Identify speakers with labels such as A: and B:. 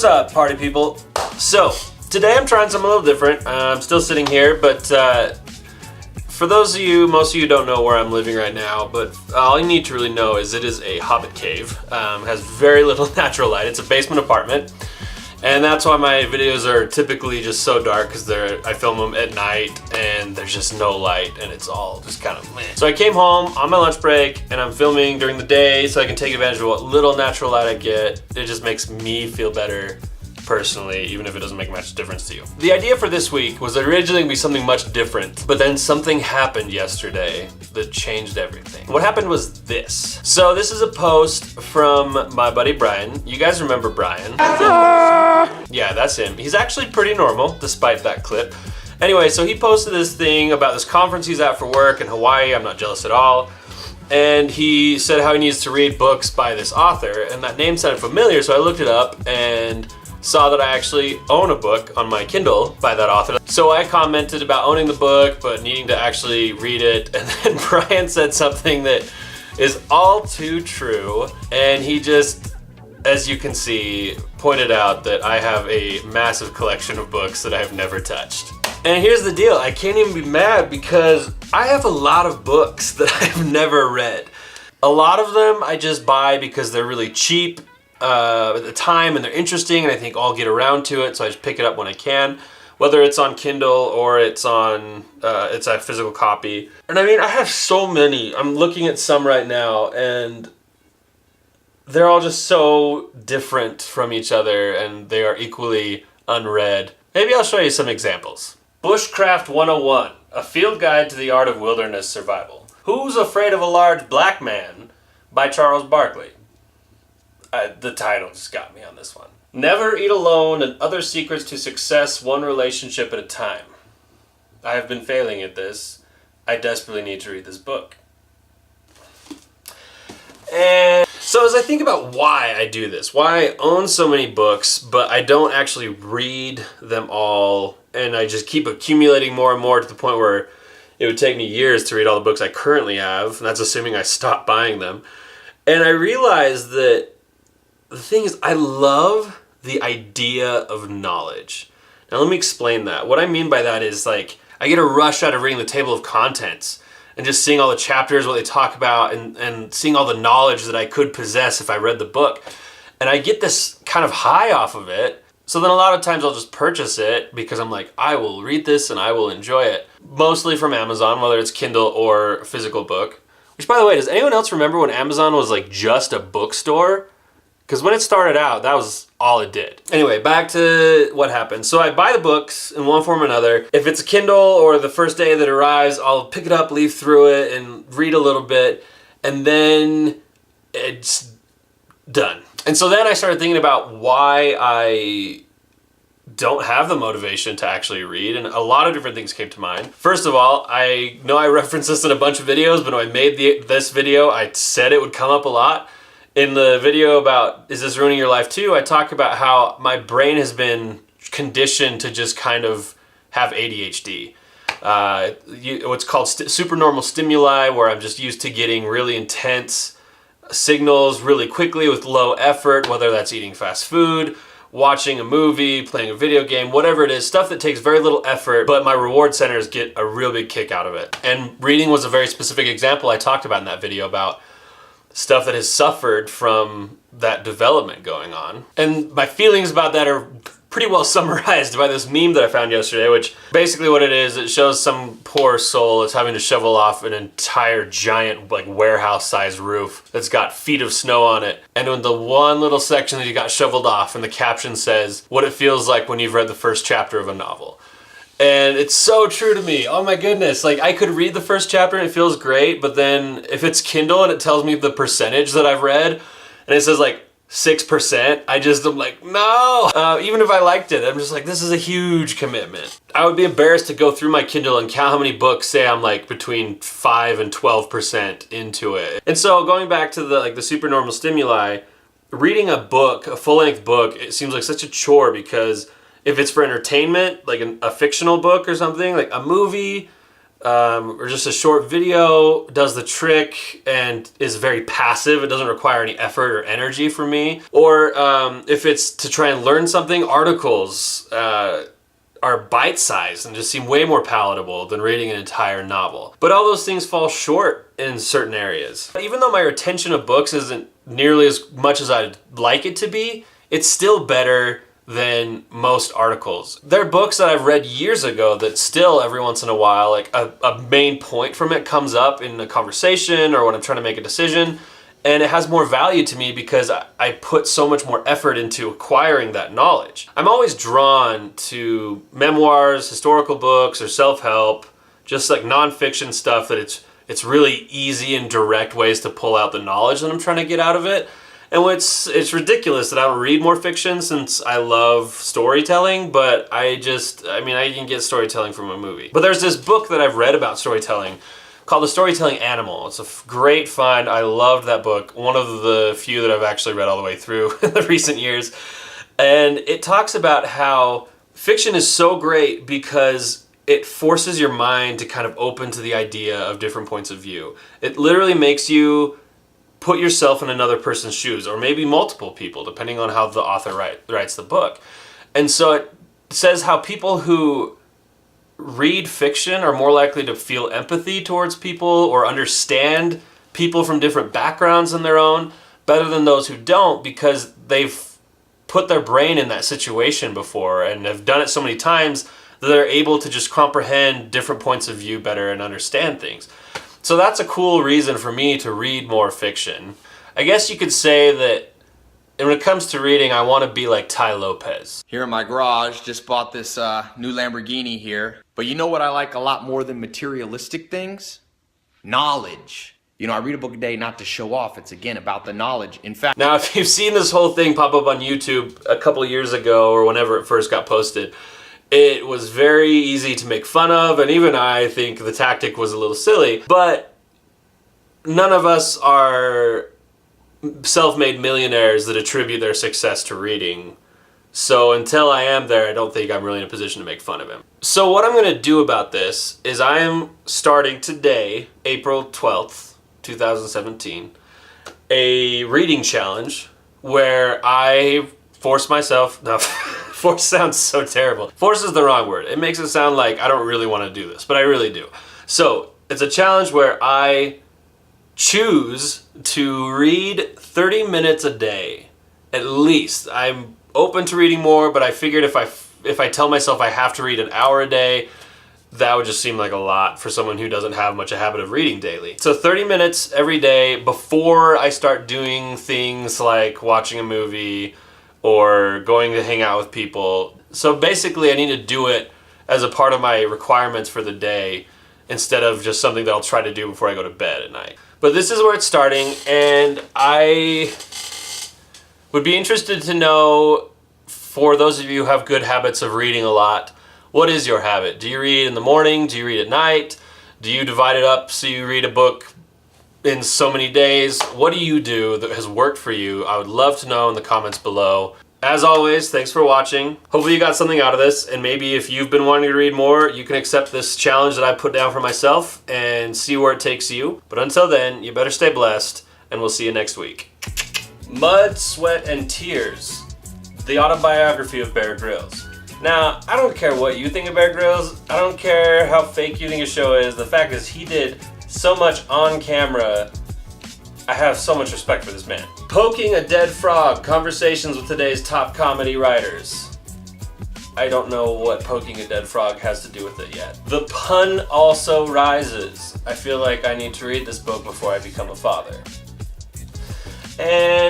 A: What's up, party people? So, today I'm trying something a little different. I'm still sitting here, but for those of you, most of you don't know where I'm living right now, but all you need to really know is it is a hobbit cave. Has very little natural light. It's a basement apartment. And that's why my videos are typically just so dark, because I film them at night and there's just no light and it's all just kind of meh. So I came home on my lunch break and I'm filming during the day so I can take advantage of what little natural light I get. It just makes me feel better personally, even if it doesn't make much difference to you. The idea for this week was originally going to be something much different, but then something happened yesterday that changed everything. What happened was this. So this is a post from my buddy Brian. You guys remember Brian? Yeah, that's him. He's actually pretty normal, despite that clip. Anyway, so he posted this thing about this conference he's at for work in Hawaii. I'm not jealous at all. And he said how he needs to read books by this author, and that name sounded familiar, so I looked it up and saw that I actually own a book on my Kindle by that author. So I commented about owning the book, but needing to actually read it. And then Brian said something that is all too true. And he just, as you can see, pointed out that I have a massive collection of books that I have never touched. And here's the deal, I can't even be mad because I have a lot of books that I've never read. A lot of them I just buy because they're really cheap at the time and they're interesting and I think I'll get around to it, so I just pick it up when I can, whether it's on Kindle or it's on it's a physical copy. And I mean, I have so many. I'm looking at some right now and they're all just so different from each other and they are equally unread. Maybe I'll show you some examples. Bushcraft 101, a field guide to the art of wilderness survival. Who's Afraid of a Large Black Man by Charles Barkley. The title just got me on this one. Never Eat Alone and Other Secrets to Success, One Relationship at a Time. I have been failing at this. I desperately need to read this book. And so as I think about why I do this, why I own so many books, but I don't actually read them all, and I just keep accumulating more and more to the point where it would take me years to read all the books I currently have, and that's assuming I stop buying them. And I realized that the thing is, I love the idea of knowledge. Now let me explain that. What I mean by that is, like, I get a rush out of reading the table of contents and just seeing all the chapters, what they talk about, and seeing all the knowledge that I could possess if I read the book. And I get this kind of high off of it. So then a lot of times I'll just purchase it because I'm like, I will read this and I will enjoy it. Mostly from Amazon, whether it's Kindle or a physical book. Which, by the way, does anyone else remember when Amazon was like just a bookstore? Because when it started out, that was all it did. Anyway, back to what happened. So I buy the books in one form or another. If it's a Kindle or the first day that arrives, I'll pick it up, leaf through it, and read a little bit, and then it's done. And so then I started thinking about why I don't have the motivation to actually read, and a lot of different things came to mind. First of all, I know I referenced this in a bunch of videos, but when I made this video, I said it would come up a lot. In the video about, is this ruining your life too? I talk about how my brain has been conditioned to just kind of have ADHD. What's called supernormal stimuli, where I'm just used to getting really intense signals really quickly with low effort, whether that's eating fast food, watching a movie, playing a video game, whatever it is, stuff that takes very little effort, but my reward centers get a real big kick out of it. And reading was a very specific example I talked about in that video about stuff that has suffered from that development going on. And my feelings about that are pretty well summarized by this meme that I found yesterday, which basically what it is, it shows some poor soul is having to shovel off an entire giant, like, warehouse-sized roof that's got feet of snow on it. And in the one little section that he got shoveled off, and the caption says, what it feels like when you've read the first chapter of a novel. And it's so true to me. Oh my goodness. Like, I could read the first chapter and it feels great, but then if it's Kindle and it tells me the percentage that I've read, and it says like 6%, I'm like, no! Even if I liked it, I'm just like, this is a huge commitment. I would be embarrassed to go through my Kindle and count how many books say I'm like between 5 and 12% into it. And so going back to the supernormal stimuli, reading a book, a full-length book, it seems like such a chore, because if it's for entertainment, like a fictional book or something, like a movie, or just a short video does the trick and is very passive. It doesn't require any effort or energy from me. Or if it's to try and learn something, articles are bite-sized and just seem way more palatable than reading an entire novel. But all those things fall short in certain areas. Even though my retention of books isn't nearly as much as I'd like it to be, it's still better than most articles. There are books that I've read years ago that still every once in a while, like a main point from it comes up in a conversation or when I'm trying to make a decision, and it has more value to me because I put so much more effort into acquiring that knowledge. I'm always drawn to memoirs, historical books, or self-help, just like nonfiction stuff that it's really easy and direct ways to pull out the knowledge that I'm trying to get out of it. And it's ridiculous that I don't read more fiction since I love storytelling, but I can get storytelling from a movie. But there's this book that I've read about storytelling called The Storytelling Animal. It's a great find. I loved that book. One of the few that I've actually read all the way through in the recent years. And it talks about how fiction is so great because it forces your mind to kind of open to the idea of different points of view. It literally makes you put yourself in another person's shoes, or maybe multiple people, depending on how the author writes the book. And so it says how people who read fiction are more likely to feel empathy towards people or understand people from different backgrounds than their own better than those who don't, because they've put their brain in that situation before and have done it so many times that they're able to just comprehend different points of view better and understand things. So that's a cool reason for me to read more fiction. I guess you could say that when it comes to reading, I want to be like Tai Lopez.
B: Here in my garage, just bought this new Lamborghini here. But you know what I like a lot more than materialistic things? Knowledge. You know, I read a book a day not to show off. It's, again, about the knowledge. In fact...
A: Now, if you've seen this whole thing pop up on YouTube a couple years ago or whenever it first got posted, it was very easy to make fun of, and even I think the tactic was a little silly, but none of us are self-made millionaires that attribute their success to reading. So until I am there, I don't think I'm really in a position to make fun of him. So what I'm going to do about this is I am starting today, April 12th, 2017, a reading challenge where I force myself... No, force sounds so terrible. Force is the wrong word. It makes it sound like I don't really want to do this, but I really do. So it's a challenge where I choose to read 30 minutes a day, at least. I'm open to reading more, but I figured if I tell myself I have to read an hour a day, that would just seem like a lot for someone who doesn't have much a habit of reading daily. So 30 minutes every day before I start doing things like watching a movie or going to hang out with people. So basically I need to do it as a part of my requirements for the day instead of just something that I'll try to do before I go to bed at night. But this is where it's starting, and I would be interested to know, for those of you who have good habits of reading a lot, what is your habit? Do you read in the morning? Do you read at night? Do you divide it up so you read a book in so many days? What do you do that has worked for you? I would love to know in the comments below. As always, thanks for watching. Hopefully you got something out of this, and maybe if you've been wanting to read more, you can accept this challenge that I put down for myself and see where it takes you. But until then, you better stay blessed, and we'll see you next week. Mud, Sweat, and Tears, the autobiography of Bear Grylls. Now, I don't care what you think of Bear Grylls. I don't care how fake you think his show is. The fact is, he did so much on camera. I have so much respect for this man. Poking a Dead Frog, conversations with today's top comedy writers. I don't know what Poking a Dead Frog has to do with it yet. The Pun Also Rises. I feel like I need to read this book before I become a father. And